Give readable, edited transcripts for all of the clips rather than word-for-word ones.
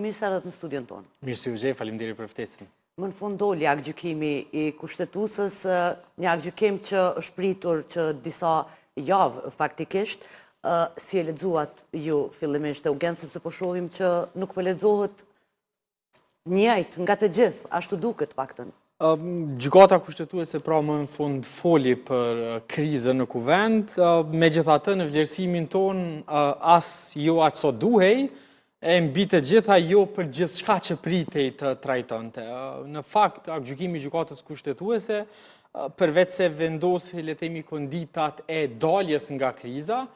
Mirë se ardhët në studion tonë. Mirë si u gjej, faleminderit për ftesën. Më në fund doli aktgjykimi i kushtetuesës, një aktgjykim që është pritur që disa javë faktikisht, si e lexuat ju fillimisht e ugen, sepse po shohim që nuk po lexohet njëjtë nga të gjithë, ashtu duket paktën. Gjykata kushtetuese pra më në fund foli për krizën në kuvend, megjithatë në vlerësimin ton as jo aq sa duhej, e mbi të gjitha jo për gjithçka që pritej të trajtonte. Në fakt, aktgjykimi i gjykatës kushtetuese, përveç se vendosi le të themi konditat e daljes nga kriza,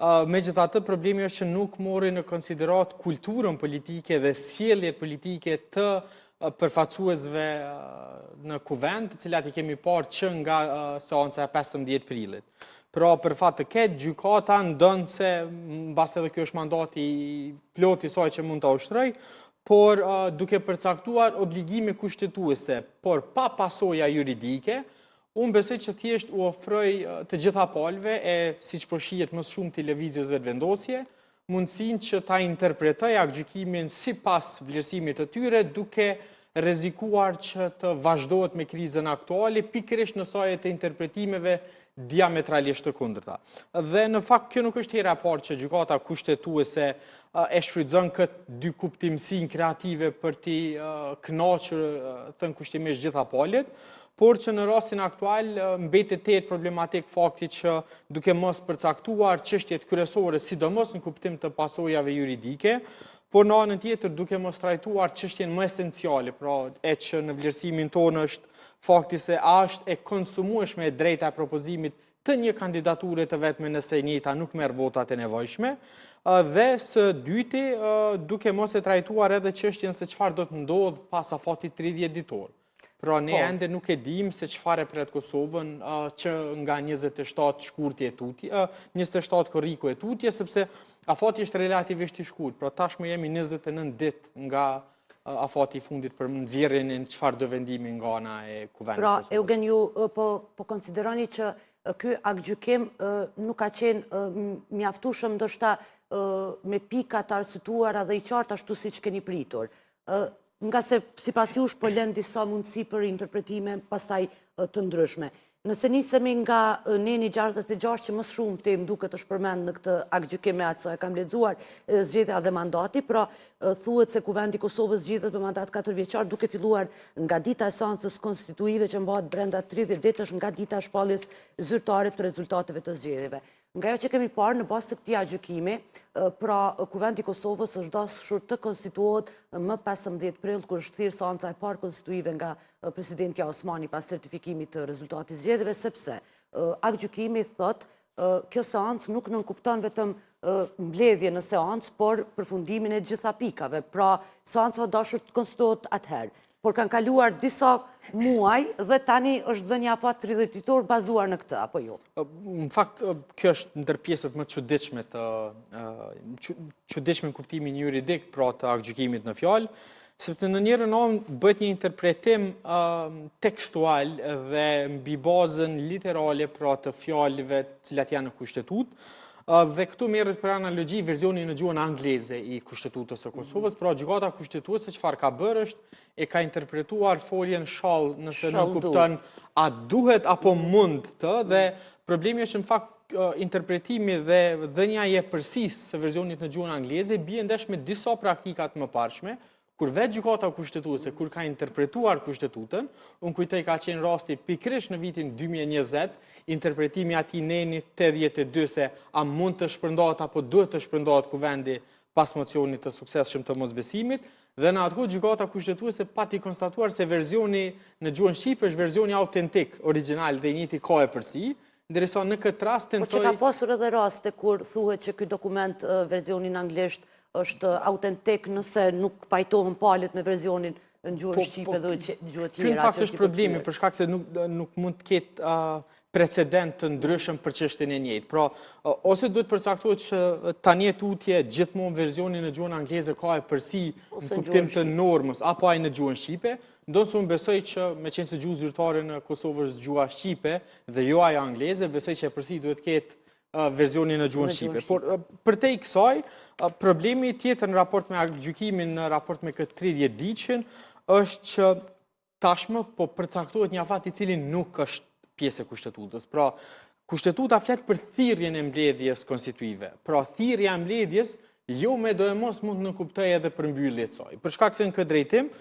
megjithatë problemi është që nuk mori në konsiderat kulturën politike dhe sjelljet politike të përfaqësuesve në kuvend, të cilat i kemi parë që nga seanca e 15 prillit. Pra për fat të ketë gjykata ndonë se mbas edhe kjo është mandati plot i saj që mund ta ushtroj, por duke përcaktuar obligime kushtetuese, por pa pasoja juridike, unë besoj që thjesht u ofroj të gjitha palëve e siç po shihet më shumë televizjeve të vendosje, mundësinë që ta interpretoj aktgjykimin sipas vlerësimit të tyre, duke rrezikuar që të vazhdohet me krizën aktuale, pikërisht në saj të interpretimeve diametralisht të kundërta. Dhe në fakt kjo nuk është hera e parë që gjykata kushtetuese e shfrytëzon këtë dy kuptimsinë kreative për t'i kënaqur thënë kushtimisht gjitha palët, por që në rastin aktual mbetet të jetë problematik fakti që duke mos përcaktuar çështjet kryesore, sidomos në kuptim të pasojave juridike, por në anën tjetër duke mos trajtuar çështjen më esenciale, pra e që në vlerësimin tonë është fakti se është e konsumueshme e drejta e propozimit të një kandidature të vetme nëse e njëjta nuk merr votat e nevojshme, dhe së dyti duke mos e trajtuar edhe çështjen se çfarë do të ndodh pas afatit 30 ditor. Pra ne ende nuk e dim se çfarë pret Kosovën që nga 27 shkurti e tutje, 27 korriku e tutje, sepse afati është relativisht i shkurt. Pra tashmë jemi 29 ditë nga afati i fundit për nxjerrjen e çfarë do vendimi nga ana e kuvendit. Pra, Eugen, ju po konsideroni që ky aktgjykim nuk ka qenë mjaftueshëm ndoshta me pika të arsyetuara dhe i qartë ashtu siç keni pritur. Nga se sipas jush po lën disa mundësi për interpretime pastaj të ndryshme. Nëse nisemi nga neni 66 që më shumë të më duket është përmend në këtë aktgjykim me atë sa e kam lexuar, zgjedhja dhe mandati, pra thuhet se Kuvendi i Kosovës zgjidhet për mandat 4 vjeçar duke filluar nga dita e seancës konstituive që mbahet brenda 30 ditësh nga dita e shpalljes zyrtare të rezultateve të zgjedhjeve. Nga ajo që kemi parë në bazë të këtij aktgjykimi, pra Kuvendi i Kosovës është dashur të konstituohet më 15 prill kur është thirrë seanca e parë konstituive nga presidenti Osmani pas certifikimit të rezultatit zgjedhjeve, sepse aktgjykimi thotë kjo seancë nuk nënkupton vetëm mbledhje në seancë, por përfundimin e gjitha pikave. Pra seanca dashur të konstituohet atëherë. Por kanë kaluar disa muaj dhe tani është dhënë një afat 30 ditor bazuar në këtë, apo jo? Në fakt, kjo është ndër pjesët më çuditshme në kuptimin juridik, pra të aktgjykimit në fjalë, sepse në njërin anë bëhet një interpretim tekstual dhe mbi bazën literale pra të fjalëve të cilat janë në kushtetut, dhe këtu merret për analogji verzioni në gjuhën angleze i Kushtetutës së Kosovës, pra gjykata kushtetuese çfarë ka bërë është e ka interpretuar foljen shall nëse nuk kupton a duhet apo mund të, dhe problemi është në fakt interpretimi dhe dhënia e përgjithësisë së versionit në gjuhën angleze bie ndesh me disa praktikat më parshme, kur vetë gjykata kushtetuese kur ka interpretuar Kushtetutën, unë kujtoj ka qenë rasti pikërisht në vitin 2020, interpretimi atij neni 82 se a mund të shpërndahet apo duhet të shpërndahet kuvendi pas mocionit të suksesshëm të mosbesimit, dhe në atë kohë gjykata kushtetuese pati konstatuar se versioni në gjuhën shqipe është versioni autentik, origjinal dhe i njëjti ka e përsi, ndërsa në këtë rast tentoi. Por që ka pasur edhe raste kur thuhet që ky dokument versionin anglisht është autentik nëse nuk pajtohen palët me versionin në gjuhën shqipe dhe gjuhë tjera. Ky në fakt është problemi për shkak se nuk mund të ketë precedent të ndryshëm për çështjen e njëjtë. Pra, ose duhet përcaktohet që tani e tutje gjithmonë versioni në gjuhën angleze ka e përsi në kuptim të normës, apo ai në gjuhën shqipe, ndonëse unë besoj që meqense gjuhë zyrtare në Kosovë është gjuha shqipe dhe jo ajo angleze, besoj që e përsi duhet ketë versionin në gjuhën shqipe. Por për te i kësaj, problemi tjetër në raport me gjykimin, në raport me këtë 30 ditëshin, është që tashmë po përcaktohet një afat i cili nuk është pjesë e kushtetutës. Pra, kushtetuta flet për thirrjen e mbledhjes konstituive. Pra, thirrja e mbledhjes jo me do e mos mund në kuptoj edhe për mbyllje të saj. Për shkak se në këtë drejtim,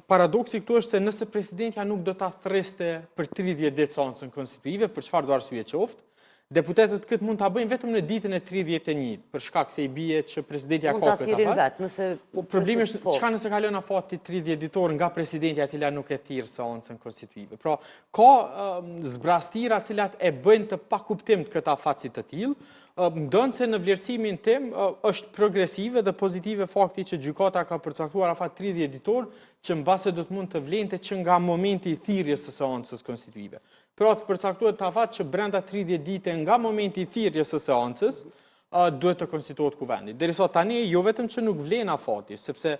paradoksi këtu është se nëse presidentja nuk do ta threste për 30 ditë seancën konstituive, për çfarë do arsye qoftë, deputetët këtë mund ta bëjnë vetëm në ditën e 31, për shkak se i bie që presidentja ka këtë afat. Mund ta thirrin vetë, nëse problemi është çka nëse kalon afati 30 ditor nga presidentja e cila nuk e thirr seancën konstituive. Pra, ka zbrastira të cilat e bëjnë të pakuptim këtë afat si të tillë. Ndonë se në vlerësimin tim është progresive dhe pozitive fakti që gjykata ka përcaktuar afat 30 ditor që mbase do të mund të vlente që nga momenti i thirrjes së seancës konstituive. Pra të përcaktuar të afat që brenda 30 dite nga momenti i thirrjes së seancës duhet të konstituohet kuvendi. Derisa tani jo vetëm që nuk vlen afati, sepse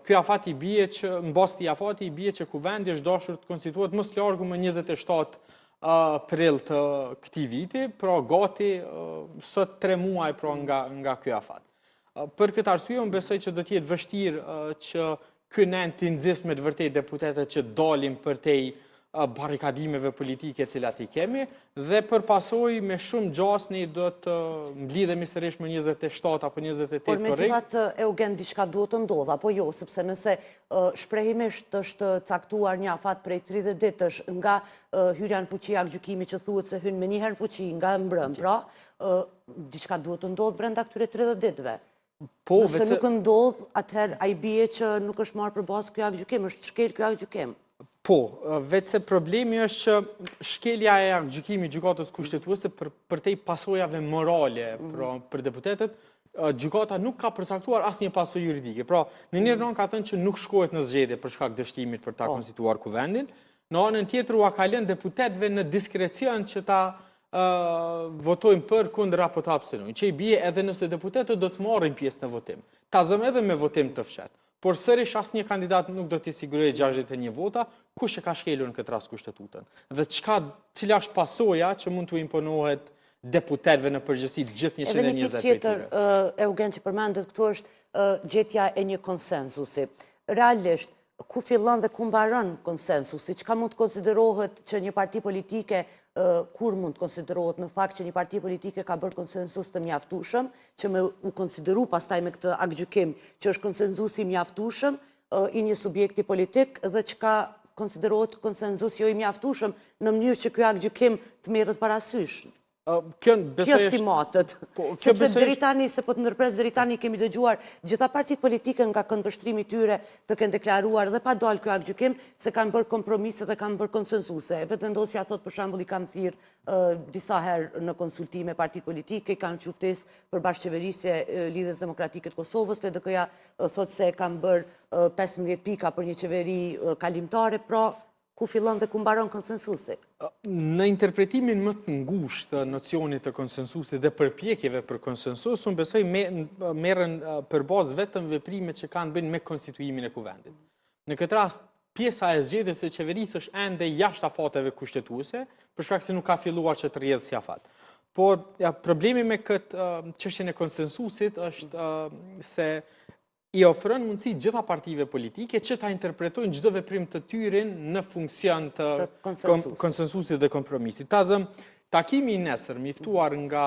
ky afat i bie që mbas këtij afati i bie që kuvendi është dashur të konstituohet më së largu më 27 prill të këtij viti, pra gati sot 3 muaj pra nga ky afat. Për këtë arsye unë besoj që do të jetë vështirë që ky nen të nxjisë me të vërtetë deputetët që dalin përtej barikadimeve politike cilat i kemi dhe për pasojë me shumë gjasni do të mblidhemi sërish më 27 apo 28 Por megjithatë Eugen diçka duhet të ndodhë apo jo, sepse nëse shprehimisht është caktuar një afat prej 30 ditësh nga hyrja në fuqi gjykimi që thuhet se hyn me një herë në fuqi nga mbrëm, pra diçka duhet të ndodhë brenda këtyre 30 ditëve. Nëse nuk ndodh, atëherë ai bie që nuk është marrë për bazë ky gjykim, është shkel ky gjykim. Po, vetë se problemi është që shkelja e gjykimit gjykatës kushtetuese për te pasojave morale për deputetët, gjykata nuk ka përcaktuar asnjë pasojë juridike. Pra, në një ran ka thënë që nuk shkohet në zgjedhje për shkak dështimit për ta konstituar kuvendin, në anën tjetër u ka lënë deputetëve në diskrecion që ta votojnë për kundër apo të abstenojnë, që i bie edhe nëse deputetët do të marrin pjesë në votim. Ta zëm edhe me votim të fshetë. Por sërish asnjë kandidat nuk do t'i sigurojë 61 vota, kush e ka shkelur në këtë rast kushtetutën. Dhe cila është pasoja që mund t'u imponohet deputetëve në përgjithësi gjithë 120 Edhe një pikë tjetër, Eugen, që përmendet këtu është gjetja e një konsensusi. Realisht, ku fillon dhe ku mbaron konsensusi? Çka mund të konsiderohet që një parti politike kur mund të konsiderohet në fakt që një parti politike ka bërë konsensus të mjaftueshëm, që me u konsideru pastaj me këtë aktgjykim që është konsensusi mjaftueshëm i një subjekti politik dhe që ka konsiderohet konsensus jo i mjaftueshëm në mënyrë që ky aktgjykim të merret parasysh. Kjo si matët. Sepse deri tani, se po të ndërpres deri tani kemi dëgjuar gjitha partitë politike nga këndvështrimi tyre të kenë deklaruar dhe pa dalë ky aktgjykim se kanë bërë kompromise dhe kanë bërë konsensuse. Vetëvendosja thot për shembull i kam thirrë disa herë në konsultime partitë politike, i kanë quftes për bashkëqeverisje Lidhjes Demokratike të Kosovës, LDK-ja thot se kanë bërë 15 pika për një qeveri kalimtare, pra ku fillon dhe ku mbaron konsensusi? Në interpretimin më të ngushtë të nocionit të konsensusit dhe përpjekjeve për konsensus, unë besoj merren për bazë vetëm veprimet që kanë bënë me konstituimin e kuvendit. Në këtë rast, pjesa e zgjedhjes së qeverisë është ende jashtë afateve kushtetuese, për shkak se nuk ka filluar që të rrjedhë si afat. Por problemi me këtë çështjen e konsensusit është se i ofron mundësi gjitha partive politike që ta interpretojnë çdo veprim të tyre në funksion të konsensusit dhe kompromisit. Tazëm, takimi i nesër i ftuar nga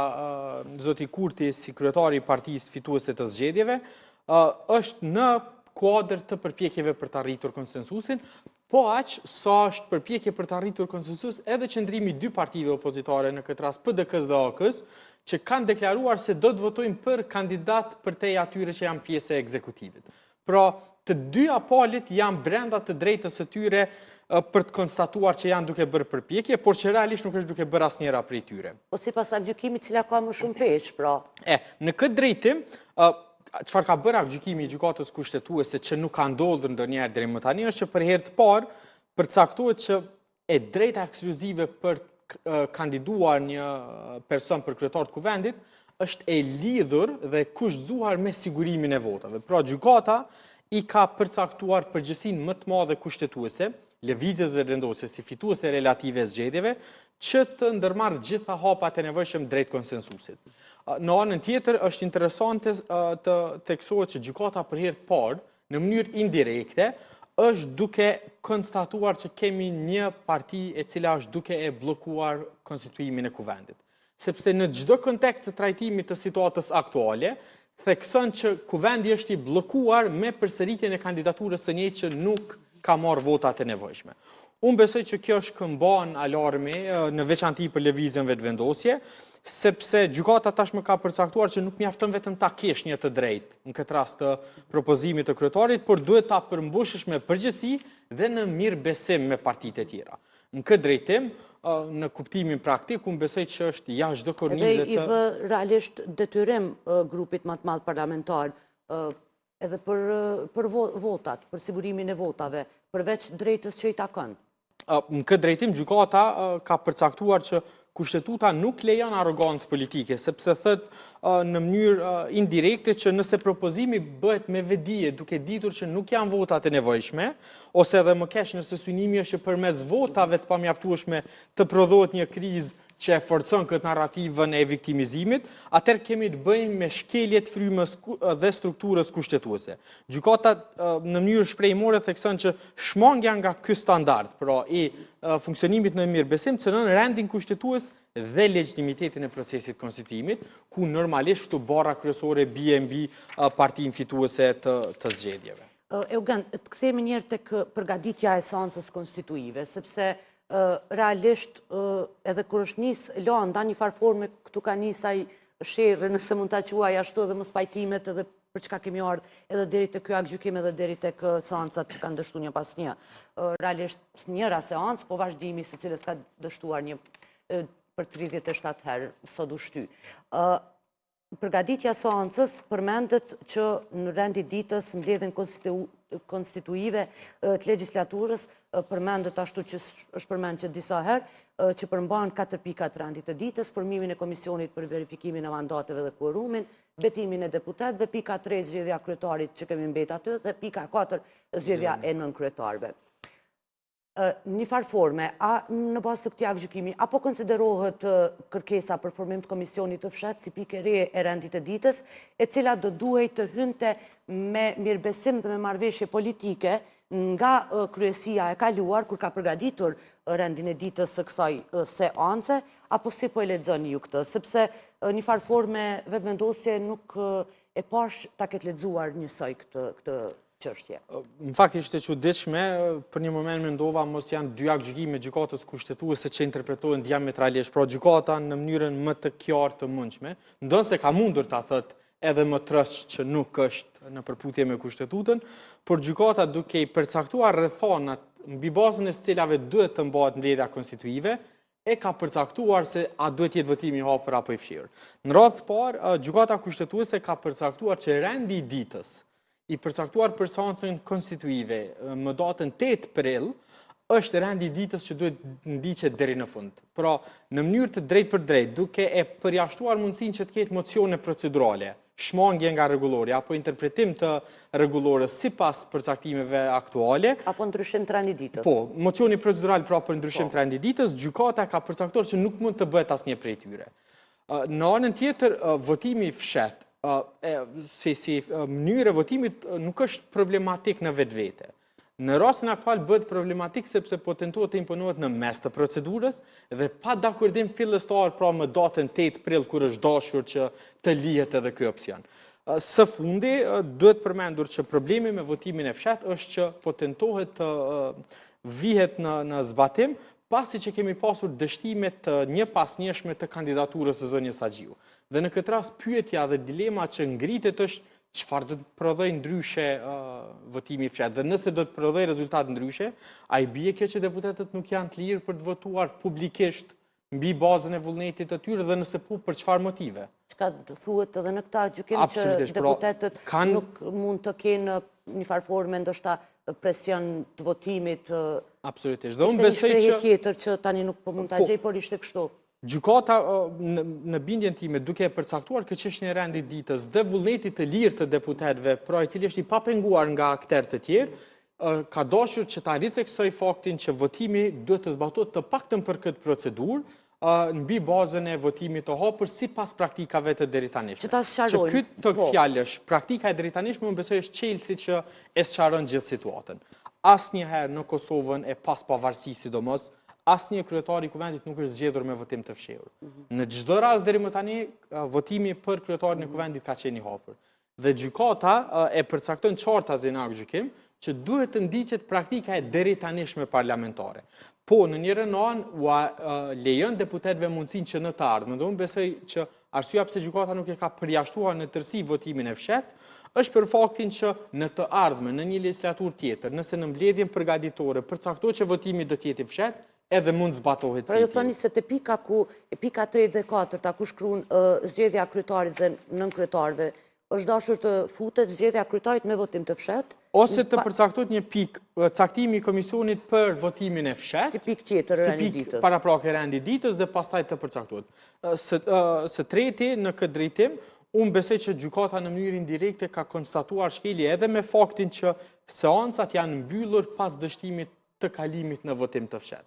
zoti Kurti si kryetari i partisë fituese të zgjedhjeve është në kuadër të përpjekjeve për të arritur konsensusin, po aq sa është përpjekje për të arritur konsensus edhe qëndrimi 2 partive opozitare në këtë rast PDK-s dhe AK-s, që kanë deklaruar se do të votojnë për kandidat përtej atyre që janë pjesë e ekzekutivit. Pra, të dyja palët janë brenda të drejtës së tyre për të konstatuar që janë duke bërë përpjekje, por që realisht nuk është duke bërë asnjëra prej tyre. Po sipas aktgjykimit cila ka më shumë peshë, pra. Në këtë drejtim, çfarë ka bërë aktgjykimi i gjykatës kushtetuese që nuk ka ndodhur ndonjëherë deri më tani është që për herë të parë përcaktohet që e drejta ekskluzive për kandiduar një person për kryetar të kuvendit është e lidhur dhe kushtzuar me sigurimin e votave. Pra gjykata i ka përcaktuar përgjegjësinë më të madhe kushtetuese, lëvizjes vendosjes si fituese relative e zgjedhjeve, që të ndërmarrë gjitha hapat e nevojshëm drejt konsensusit. Në anën tjetër, është interesante të theksohet që gjykata për herë të parë, në mënyrë indirekte, është duke konstatuar që kemi një parti e cila është duke e bllokuar konstituimin e kuvendit. Sepse në çdo kontekst të trajtimit të situatës aktuale, thekson që kuvendi është i bllokuar me përsëritjen e kandidaturës së njëjtë që nuk ka marrë votat e nevojshme. Unë besoj që kjo është këmban alarmi në veçanti për lëvizjen vetëvendosje, sepse gjykata tashmë ka përcaktuar që nuk mjafton vetëm ta kesh një të drejtë, në këtë rast të propozimit të kryetarit, por duhet ta përmbushësh me përgjegjësi dhe në mirë besim me partitë e tjera. Në këtë drejtim, në kuptimin praktik, unë besoj që është jashtë çdo kornizë Dhe i vë realisht detyrim grupit më të madh parlamentar edhe për votat, për sigurimin e votave, përveç drejtës që i takon. Në këtë drejtim, gjykata ka përcaktuar që kushtetuta nuk lejon arrogancë politike, sepse thëtë në mënyrë indirekte që nëse propozimi bëhet me vedije, duke ditur që nuk janë votat e nevojshme, ose edhe më keq nëse synimi është që përmes votave të pamjaftueshme të prodhohet një krizë që e forcon këtë narrativën e viktimizimit, atëherë kemi të bëjmë me shkelje të frymës dhe strukturës kushtetuese. Gjykata në mënyrë shprehimore thekson që shmangja nga ky standard, pra i funksionimit në mirëbesim, cënon rendin kushtetues dhe legitimitetin e procesit konstituimit, ku normalisht këtu barra kryesore bie mbi partinë fituese të zgjedhjeve. Eugen, të kthehemi një herë tek përgatitja e seancës konstituive, sepse realisht edhe kur është nis lënda një farë forme këtu ka nis ai sherrë, nëse mund ta quaj ashtu, edhe mos pajtimet edhe për çka kemi ardhur edhe deri te ky aktgjykim edhe deri tek seancat që kanë dështuar një pas një. Realisht njëra seancë, po vazhdimi i secilës ka dështuar një për 37 herë sot u shty. Përgatitja e seancës përmendet që në rendi ditës mbledhjen konstituive të legjislaturës përmendet ashtu që është përmend që disa herë që përmban 4 pika të rendit të ditës, formimin e komisionit për verifikimin e mandateve dhe quorumin, betimin e deputetëve, pika 3 zgjedhja kryetarit që kemi mbet aty dhe pika 4 zgjedhja e nënkryetarëve. Një farë forme, a në bazë të këtij aktgjykimi, apo konsiderohet kërkesa për formim të komisionit të fshat si pikë e re e rendit të ditës, e cila do duhej të hynte me mirëbesim dhe me marrëveshje politike nga kryesia e kaluar, kur ka përgatitur rendin e ditës së kësaj seance, apo si po e lexoni ju këtë? Sepse një farë forme vetëvendosje nuk e pash ta ketë lexuar njësoj këtë çështje. Në fakt ishte çuditshme, për një moment mendova mos janë dy aktgjykime gjykatës kushtetuese që interpretohen diametralisht, pra gjykata në mënyrën më të qartë të mundshme, ndonse ka mundur ta thotë edhe më tërësh që nuk është në përputhje me kushtetutën, por gjykata duke i përcaktuar rrethonat mbi bazën e cilave duhet të mbahet mbledhja konstituive, e ka përcaktuar se a duhet jetë votimi i hapur apo i fshirë. Në radhë të parë, gjykata kushtetuese ka përcaktuar që rendi i ditës i përcaktuar për seancën konstituive më datën 8 prill, është rendi i ditës që duhet ndiqet deri në fund. Pra, në mënyrë të drejtë për drejtë, duke e përjashtuar mundësinë që të ketë mocione procedurale, shmangje nga rregullori apo interpretim të rregullorës sipas përcaktimeve aktuale, apo ndryshim të rendit ditës. Po, mocioni procedural pra për ndryshim të rendit ditës, gjykata ka përcaktuar që nuk mund të bëhet asnjë prej tyre. Në anën tjetër, votimi i fshehtë si mënyrë e votimit nuk është problematik në vetvete. Në rastin aktual bëhet problematik sepse po tentohet të imponohet në mes të procedurës dhe pa dakordim fillestar pra më datën 8 prill kur është dashur që të lihet edhe ky opsion. Së fundi duhet përmendur që problemi me votimin e fshehtë është që po tentohet të vihet në zbatim pasi që kemi pasur dështimet një pas njëshme të kandidaturës së zonjës Haxhiu. Dhe në këtë rast pyetja dhe dilema që ngritet është çfarë do të prodhoj ndryshe votimi i fshehtë. Dhe nëse do të prodhoj rezultat ndryshe, a i bie kjo që deputetët nuk janë të lirë për të votuar publikisht mbi bazën e vullnetit të tyre dhe nëse po për çfarë motive? Çka thuhet edhe në këtë gjykim që deputetët nuk mund të kenë një farë forme ndoshta presion të votimit. Absolutisht. Dhe unë besoj që tjetër që tani nuk po mund ta gjej, por ishte kështu. Gjykata në bindjen time duke e përcaktuar këtë çështjen e rendit ditës dhe vullnetit të lirë të deputetëve, pra i cili është i papenguar nga aktorë të tjerë, ka dashur që ta rithekësoj faktin që votimi duhet të zbatohet të paktën për këtë procedurë, mbi bazën e votimit të hapur sipas praktikave të deritanishme. Që ta sqarojmë. Që këtë fjalësh, praktika e deritanishme, unë besoj është çelësi që e sqaron gjithë situatën. Asnjëherë në Kosovën e pas pavarësisë sidomos, asnjë kryetar i kuvendit nuk është zgjedhur me votim të fshehur. Në çdo rast deri më tani votimi për kryetarin e kuvendit ka qenë i hapur. Dhe gjykata e përcakton qartazin në aktgjykim që duhet të ndiqet praktika e deritanishme parlamentare. Po, në njërën anë, lejon deputetëve mundësinë që në të ardhmen. Unë besoj që arsyeja pse gjykata nuk e ka përjashtuar në tërësi votimin e fshet, është për faktin që në të ardhmen, në një legjislaturë tjetër, nëse në mbledhjen përgatitore përcaktohet që votimi do të jetë i fshet, edhe mund zbatohet si. Pra ju thoni se te pika 3 dhe 4 ku shkruan zgjedhja e kryetarit dhe nënkretarëve, është dashur të futet zgjedhja e kryetarit me votim të fshet? Ose të përcaktohet një pikë caktimi i komisionit për votimin e fshet, si pikë tjetër rendi ditës. Paraprake rendi ditës dhe pastaj të përcaktohet. Së treti në këtë drejtim, unë besoj që gjykata në mënyrë indirekte ka konstatuar shkelje edhe me faktin që seancat janë mbyllur pas dështimit të kalimit në votim të fshet.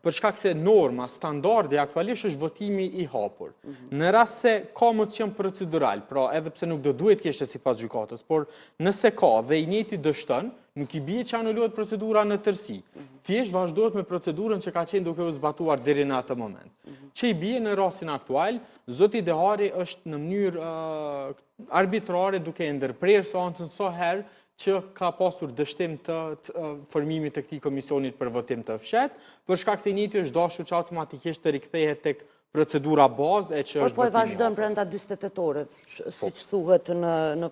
Për shkak se norma, standardi aktualisht është votimi i hapur. Në rast se ka mocion procedural, pra edhe pse nuk do duhet kishte sipas gjykatës, por nëse ka dhe i njëjti dështon, nuk i bie që anulohet procedura në tërësi. Thjesht vazhdohet me procedurën që ka qenë duke u zbatuar deri në atë moment. Që i bie në rastin aktual, zoti Dehari është në mënyrë arbitrare duke ndërprerë seancën sa herë që ka pasur dështim të formimit të këtij komisionit për votim të fshet, për shkak se i njëjti është dashur që automatikisht të rikthehet tek procedura bazë e që është po e vazhdon brenda 48 orë, siç thuhet në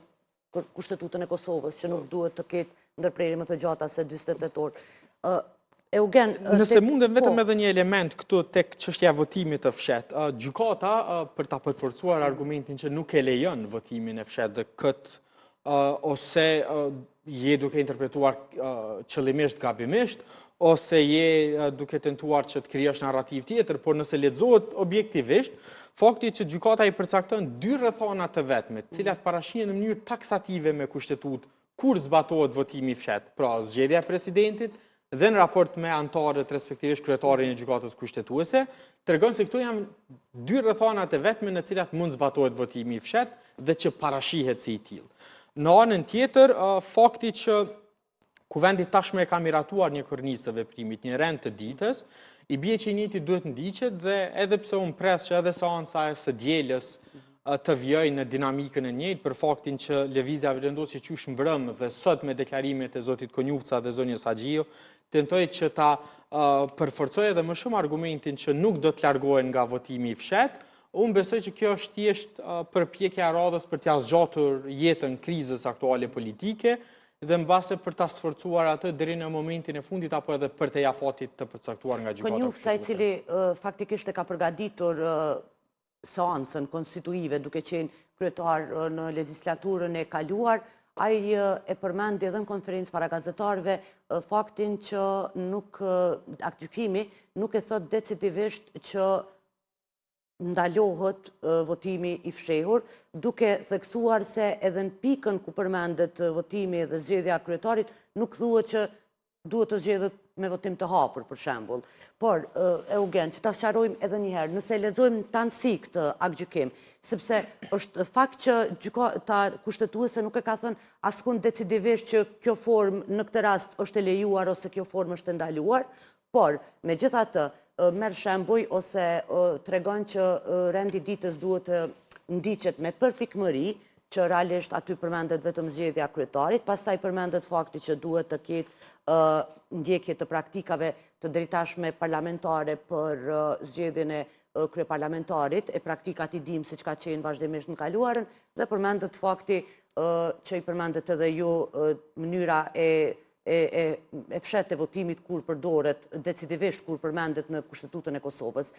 Kushtetutën e Kosovës, që nuk duhet të ketë ndërprerje më të gjata se 48 orë. Eugen, nëse mundem vetëm edhe një element këtu tek çështja e votimit të fshet. Gjykata për ta përforcuar argumentin që nuk e lejon votimin e fshet dhe këtë ose je duke interpretuar qëllimisht gabimisht, ose je duke tentuar që të krijosh narrativ tjetër, por nëse lexohet objektivisht, fakti që gjykata i përcakton 2 rrethana të vetme, të cilat parashihen në mënyrë taksative me kushtetutë kur zbatohet votimi i fshet, pra zgjedhja e presidentit dhe në raport me antarët, respektivisht kryetarin e gjykatës kushtetuese, tregon se këto janë 2 rrethana të vetme në të cilat mund zbatohet votimi i fshet dhe që parashihet si i tillë. Në anën tjetër, fakti që kuvendi tashme e ka miratuar një kornizë të veprimit, një rend të ditës, i bie që i njëjti duhet ndiqet dhe edhe pse unë pres që edhe seanca e së dielës të vijojë në dinamikën e njëjtë për faktin që lëvizja vendosi qysh mbrëm dhe sot me deklarimet e zotit Konjufca dhe zonjës Haxhiu, tentoi që ta përforcojë edhe më shumë argumentin që nuk do të largohen nga votimi i fshet. Unë besoj që kjo është thjesht përpjekja e radhës për t'ia zgjatur jetën krizës aktuale politike dhe mbase për ta sforcuar atë deri në momentin e fundit apo edhe për të afatit të përcaktuar nga gjykata. Konjufca, i cili faktikisht e ka përgatitur seancën konstituive duke qenë kryetar në legjislaturën e kaluar, ai e përmendi edhe në konferencë para gazetarëve faktin që aktgjykimi nuk e thot decisivisht që ndalohet votimi i fshehur, duke theksuar se edhe në pikën ku përmendet votimi dhe zgjedhja e kryetarit, nuk thuhet që duhet të zgjedhet me votim të hapur, për shembull. Por, Eugen, që ta sqarojmë edhe një herë, nëse lexojmë tanësi këtë aktgjykim, sepse është fakt që gjykata kushtetuese nuk e ka thënë askund decisivisht që kjo formë në këtë rast është e lejuar ose kjo formë është e ndaluar, por megjithatë merr shembuj ose tregon që rendi ditës duhet të ndiqet me përpikmëri, që realisht aty përmendet vetëm zgjedhja e kryetarit, pastaj përmendet fakti që duhet të ketë ndjekje të praktikave të drejtashme parlamentare për zgjedhjen e kryeparlamentarit, e praktikat i dim siç ka qenë vazhdimisht në kaluarën, dhe përmendet fakti që i përmendet edhe ju mënyra e fshet e votimit kur përdoret, decisivisht kur përmendet në Kushtetutën e Kosovës.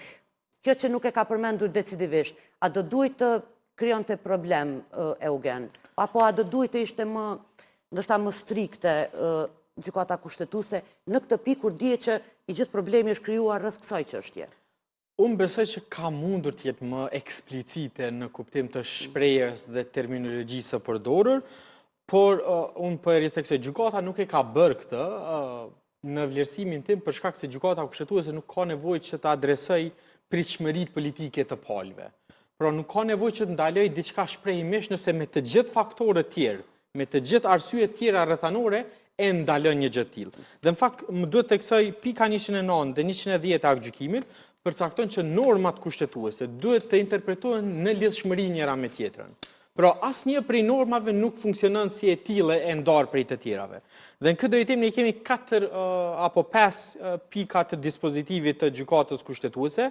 Kjo që nuk e ka përmendur decisivisht, a do duhet të krijonte problem, Eugen? Apo a do duhet të ishte ndoshta më strikte gjykata kushtetuese në këtë pikë kur dihet që i gjithë problemi është krijuar rreth kësaj çështje? Unë besoj që ka mundur të jetë më eksplicite në kuptim të shprehjes dhe terminologjisë së përdorur. por unë për e theksoj, gjykata nuk e ka bërë këtë në vlerësimin tim për shkak se gjykata kushtetuese nuk ka nevojë që të adresoj pritshmëritë politike të palëve. Pra nuk ka nevojë që të ndaloj diçka shprehimisht nëse me të gjithë faktorët tjerë, me të gjithë arsyet tjera rrethanore e ndalon një gjë të tillë. Dhe në fakt më duhet të theksoj pika 109 dhe 110 e aktgjykimit përcakton që normat kushtetuese duhet të interpretohen në lidhshmëri njëra me tjetrën. Pra, asnjë prej normave nuk funksionon si e tillë e ndarë prej të tjerave. Dhe në këtë drejtim ne kemi 4 apo 5 pika të dispozitivit të gjykatës kushtetuese,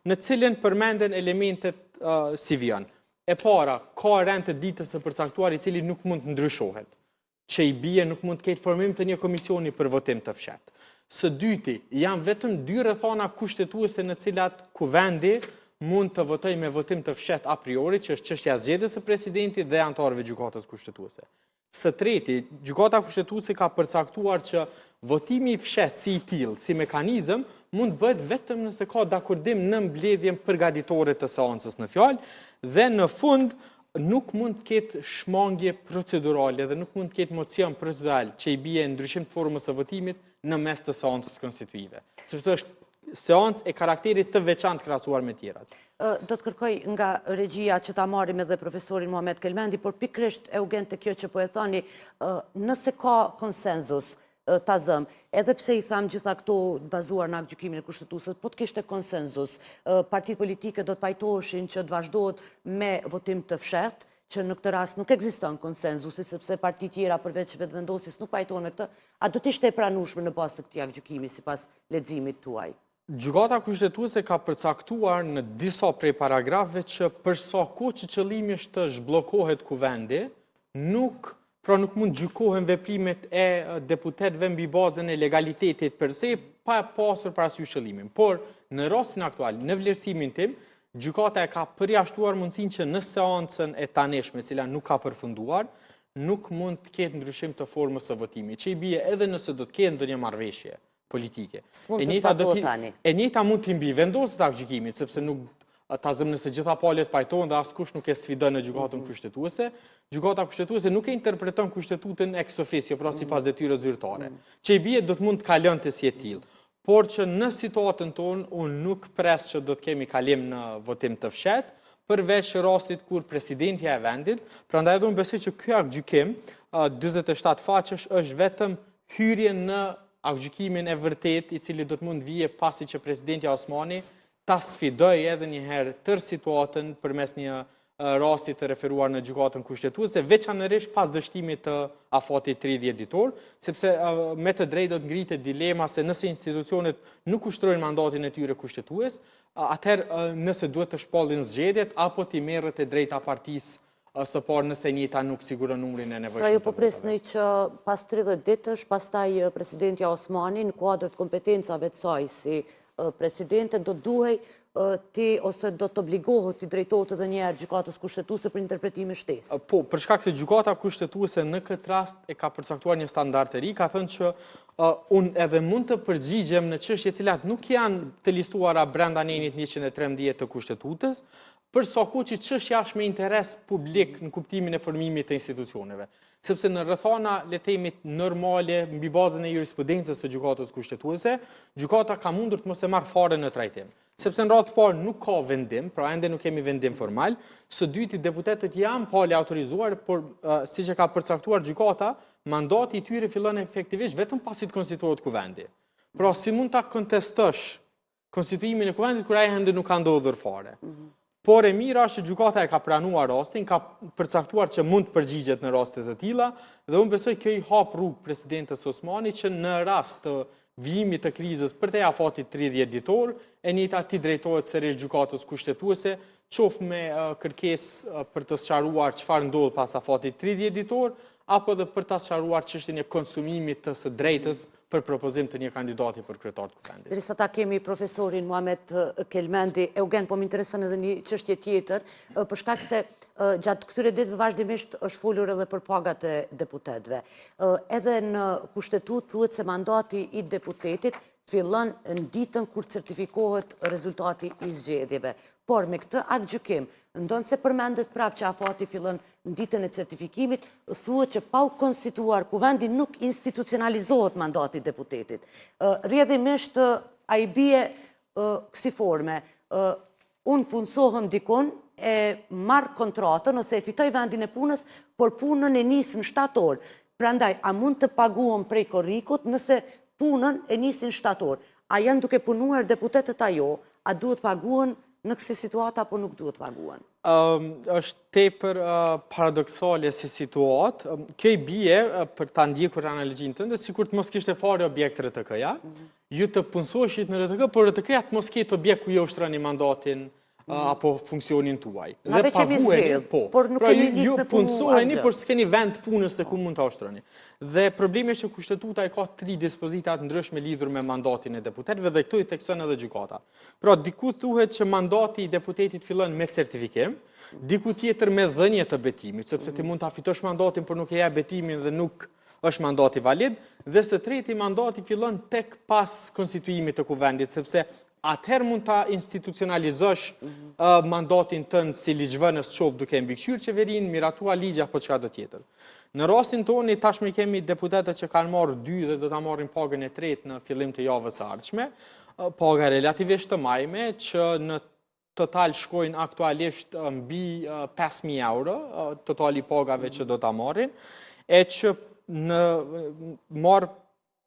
në cilën përmenden elementet si vjen. E para, ka rend të ditës së përcaktuar i cili nuk mund të ndryshohet, që i bie nuk mund të ketë formim të një komisioni për votim të fshet. Së dyti, janë vetëm 2 rrethana kushtetuese në cilat kuvendi mund të votoj me votim të fshet a priori, që është çështja e zgjedhjes së presidentit dhe anëtarëve gjykatës kushtetuese. Së treti, gjykata kushtetuese ka përcaktuar që votimi i fshet si i tillë, si mekanizëm, mund bëhet vetëm nëse ka dakordim në mbledhjen përgatitore të seancës në fjalë, dhe në fund nuk mund të ketë shmangje procedurale dhe nuk mund të ketë mocion procedural që i bie ndryshim të formës së votimit në mes të seancës konstituive. Sepse është seancë e karakterit të veçantë krahasuar me tjerat. Do të kërkoj nga regjia që ta marrim edhe profesorin Muhamet Kelmendi, por pikërisht Eugen te kjo që po e thoni, nëse ka konsenzus ta zëm, edhe pse i tham gjitha këto bazuar në aktgjykimin e kushtetuesit, po të kishte konsenzus, partitë politike do të pajtoheshin që të vazhdohet me votim të fshehtë, që në këtë rast nuk ekziston konsenzusi, sepse partitë tjera përveç vetëvendosjes nuk pajtohen me këtë, a do të ishte e pranueshme në bazë të këtij aktgjykimi sipas leximit tuaj? Gjykata kushtetuese ka përcaktuar në disa prej paragrafeve që për sa kohë që qëllimi është të zhbllokohet kuvendi, nuk mund gjykohen veprimet e deputetëve mbi bazën e legalitetit per se, pa pasur parasysh qëllimin. Por në rastin aktual, në vlerësimin tim, gjykata e ka përjashtuar mundësinë që në seancën e tanishme, e cila nuk ka përfunduar, nuk mund të ketë ndryshim të formës së votimit, që i bie edhe nëse do të ketë ndonjë marrëveshje politike. E njëjta mund të mbi vendosjet e aktgjykimit, sepse nuk ta zëm nëse gjitha palët pajtohen dhe askush nuk e sfidon në gjykatën kushtetuese. Gjykata kushtetuese nuk e interpreton kushtetutën ex officio, pra sipas detyrës zyrtare. Që i bie do të mund të kalonte si e tillë. Por që në situatën tonë, unë nuk pres që do të kemi kalim në votim të fshet, përveç rastit kur presidentja e vendit, prandaj edhe unë besoj që ky aktgjykim, 47 faqesh, është vetëm hyrje në aktgjykimin e vërtet, i cili do të mund vije pasi që presidentja Osmani ta sfidoj edhe një herë tërë situatën përmes një rastit të referuar në gjykatën kushtetuese, veçanërisht pas dështimit të afatit 30 ditor, sepse me të drejtë do të ngritet dilema se nëse institucionet nuk ushtrojnë mandatin e tyre kushtetues, atëherë nëse duhet të shpallin zgjedhjet apo t'i merret e drejta partisë së parë nëse njëta nuk siguron numrin e nevojshëm. Pra ju po presni që pas 30 ditësh, pastaj presidentja Osmani në kuadër të kompetencave të saj si presidente do duhej ti ose do të obligohet të drejtohet edhe një herë gjykatës kushtetuese për interpretimin shtesë. Po, për shkak se gjykata kushtetuese në këtë rast e ka përcaktuar një standard të ri, ka thënë që unë edhe mund të përgjigjem në çështje të cilat nuk janë të listuara brenda nenit 113 të kushtetutës, për sa kohë që çështja është me interes publik në kuptimin e formimit të institucioneve. Sepse në rrethana le të themi normale mbi bazën e jurisprudencës së gjykatës kushtetuese, gjykata ka mundur të mos e marrë fare në trajtim. Sepse në radhë të parë nuk ka vendim, pra ende nuk kemi vendim formal, së dyti deputetët janë pale autorizuar, por siç e ka përcaktuar gjykata, mandati i tyre fillon efektivisht vetëm pasi të konstituohet kuvendi. Pra si mund ta kontestosh konstituimin e kuvendit kur ai ende nuk ka ndodhur fare. Por e mira është që gjykata e ka pranuar rastin, ka përcaktuar që mund të përgjigjet në raste të tilla dhe unë besoj kjo i hap rrugë presidentes Osmani që në rast të vijimit të krizës për te afatit 30 ditor, e njëjta ti drejtohet sërish gjykatës kushtetuese, qoftë me kërkesë për të sqaruar çfarë ndodh pas afatit 30 ditor, apo edhe për të sqaruar çështjen e konsumimit të së drejtës për propozim të një kandidati për kryetar të kuvendit. Derisa ta kemi profesorin Muhamet Kelmendi, Eugen, po më intereson edhe një çështje tjetër, për shkak se gjatë këtyre ditëve vazhdimisht është folur edhe për pagat e deputetëve. Edhe në kushtetutë thuhet se mandati i deputetit fillon në ditën kur certifikohet rezultati i zgjedhjeve. Por me këtë aktgjykim, ndonë se përmendet prapë që afati fillon në ditën e certifikimit, thuhet që pa u konstituar kuvendi nuk institucionalizohet mandati i deputetit. Rrjedhimisht ai bie kësi forme, unë punësohem dikun, e marrë kontratën ose e fitoj vendin e punës, por punën e nisën shtator. Prandaj, a mund të paguam prej korrikut nëse punën e nisin shtator? A janë duke punuar deputetët ajo? A duhet paguën në kësi situata, apo nuk duhet paguën? Është tepër paradoksale si situatë. Kjo i bie, për ta ndjekur analogjinë tënde, sikur të mos kishte fare objekt RTK-ja, ju të punësoheshit në RTK, por RTK-ja të mos ketë objekt ku ju ushtroni mandatin apo funksionin tuaj. Na veç e zgjedh, por nuk keni nisë me punu punësoheni, por s'keni vend punës se ku mund të ushtroni. Dhe problemi është që kushtetuta ka 3 dispozitat ndryshme lidhur me mandatin e deputetëve dhe këto i thekson edhe gjykata. Pra, diku thuhet që mandati i deputetit fillon me certifikim, diku tjetër me dhënje të betimit, sepse ti mund ta fitosh mandatin por nuk e jep betimin dhe nuk është mandati valid, dhe së treti mandati fillon tek pas konstituimit të kuvendit, sepse atëherë mund ta institucionalizosh mandatin tënd si ligjvënës qoftë duke mbikëqyrë qeverinë, miratua ligja apo çka do tjetër. Në rastin tonë tashmë kemi deputetët që kanë marrë 2 dhe do ta marrin pagën e 3 në fillim të javës së ardhshme, paga relativisht të majme që në total shkojnë aktualisht mbi 5.000 euro, totali pagave që do ta marrin, e që në marrë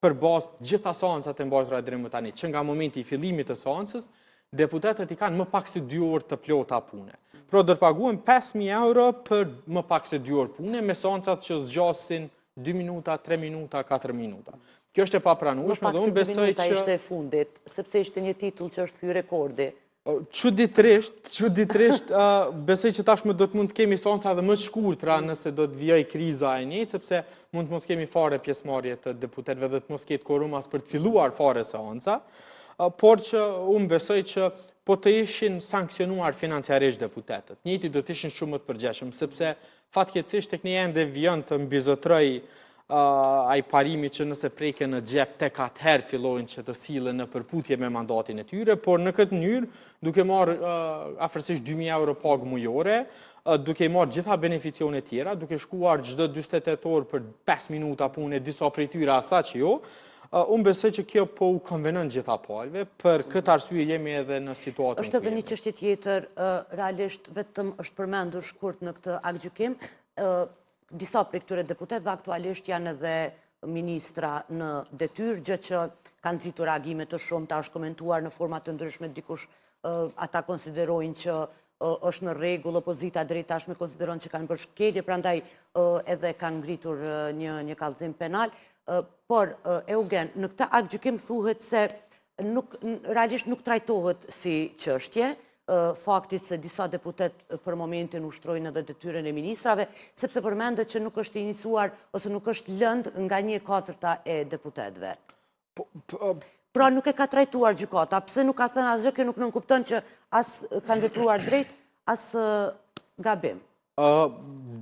për bazë gjitha seancat e mbajtura deri më tani, që nga momenti i fillimit të seancës, deputetët i kanë më pak se 2 orë të plota pune. Pra do të paguhen 5.000 euro për më pak se 2 orë pune, me seancat që zgjasin 2 minuta, 3 minuta, 4 minuta. Kjo është e papranueshme dhe unë besoj që... Më pak se 2 minuta ishte e fundit, sepse ishte një titull që është thy rekordi. Çuditërisht, besoj që tashmë do të mund të kemi seanca edhe më të shkurtra nëse do të vijojë kriza e njëjtë, sepse mund të mos kemi fare pjesëmarrje të deputetëve dhe të mos ketë quorum as për të filluar fare seanca, por që unë besoj që po të ishin sankcionuar financiarisht deputetët. Njëjti do të ishin shumë më të përgjeshëm, sepse fatkeqësisht tek ne ende vjen të mbizotroj ai parimi që nëse preke në xhep tek atëherë fillojnë që të sillen në përputhje me mandatin e tyre, por në këtë mënyrë, duke marrë afërsisht 2.000 euro pagë mujore, duke marrë gjitha beneficione tjera, duke shkuar çdo 48 orë për 5 minuta punë, disa prej tyre asa që jo, unë besoj që kjo po u konvenon gjitha palëve, për këtë arsye jemi edhe në situatën. Është edhe një çështje tjetër, realisht vetëm është përmendur shkurt në këtë aktgjykim, disa prej këtyre deputetëve aktualisht janë edhe ministra në detyrë, gjë që kanë nxitur reagime të shumta, është komentuar në forma të ndryshme, dikush ata konsiderojnë që është në rregull, opozita drejt tashme konsideron që kanë bërë shkelje, prandaj edhe kanë ngritur një kallëzim penal. Por Eugen, në këtë aktgjykim thuhet se realisht nuk trajtohet si çështje fakti se disa deputet për momentin ushtrojnë edhe detyrën e ministrave, sepse përmendet që nuk është iniciuar ose nuk është lëndë nga 1/4 e deputetëve. Pra nuk e ka trajtuar gjykata, pse nuk ka thënë asgjë, kjo nuk nënkupton që as kanë vepruar drejt, as gabim.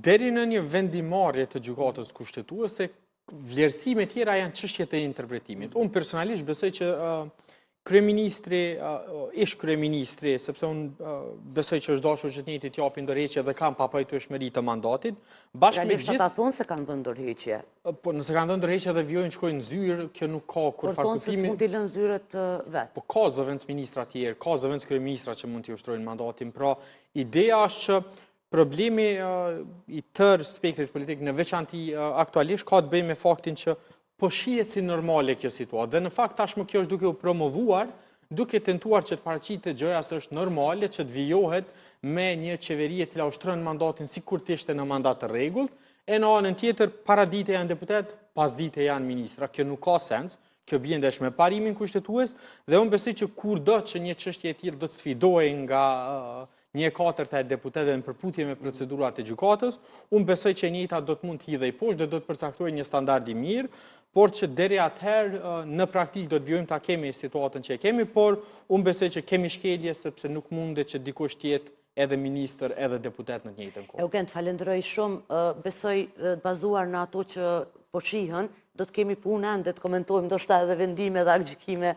Deri në një vendimarrje të gjykatës kushtetuese, vlerësime tjera janë çështje të interpretimit. Unë personalisht besoj që kryeministri, ish kryeministri, sepse unë besoj që është dashur që të njëjtit japin ndërheqje dhe kanë papajtueshmëri të mandatit. Realisht ata thonë se kanë dhënë ndërheqje. Po nëse kanë dhënë ndërheqje dhe vjojnë shkojnë zyrë, kjo nuk ka kur Por thonë se s'mund t'i lënë zyrët vetë. Po ka zëvendës ministra tjerë, ka zëvendës kryeministra që mund t'i ushtrojnë mandatin. Pra, ideja është problemi i tërë spektrit politik në veçanti aktualisht ka të bëjë me faktin që po shihet si normale kjo situatë. Dhe në fakt tashmë kjo është duke u promovuar, duke tentuar që të paraqitet gjëja se është normale që të vijohet me një qeveri e cila ushtron mandatin sikur të ishte në mandat të rregullt, e në anën tjetër paradite janë deputet, pasdite janë ministra. Kjo nuk ka sens, kjo bie ndesh me parimin kushtetues dhe unë besoj që kurdo që një çështje e tillë do të sfidohej nga 1/4 e deputetëve në përputhje me procedurat e gjykatës, unë besoj që njëjta do të mund të hidhej poshtë dhe do të përcaktojë një standard i mirë, por që deri atëherë në praktikë do të vijojmë ta kemi situatën që e kemi, por unë besoj që kemi shkelje sepse nuk mundet që dikush të jetë edhe ministër edhe deputet në të njëjtën kohë. Eugen, të falenderoj shumë, besoj bazuar në ato që po shihen, do të kemi punë ende të komentojmë ndoshta edhe vendime dhe aktgjykime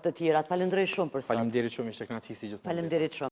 të tjera. Të falenderoj shumë për sot. Faleminderit shumë, ishte kënaqësi si gjithmonë. Faleminderit shumë.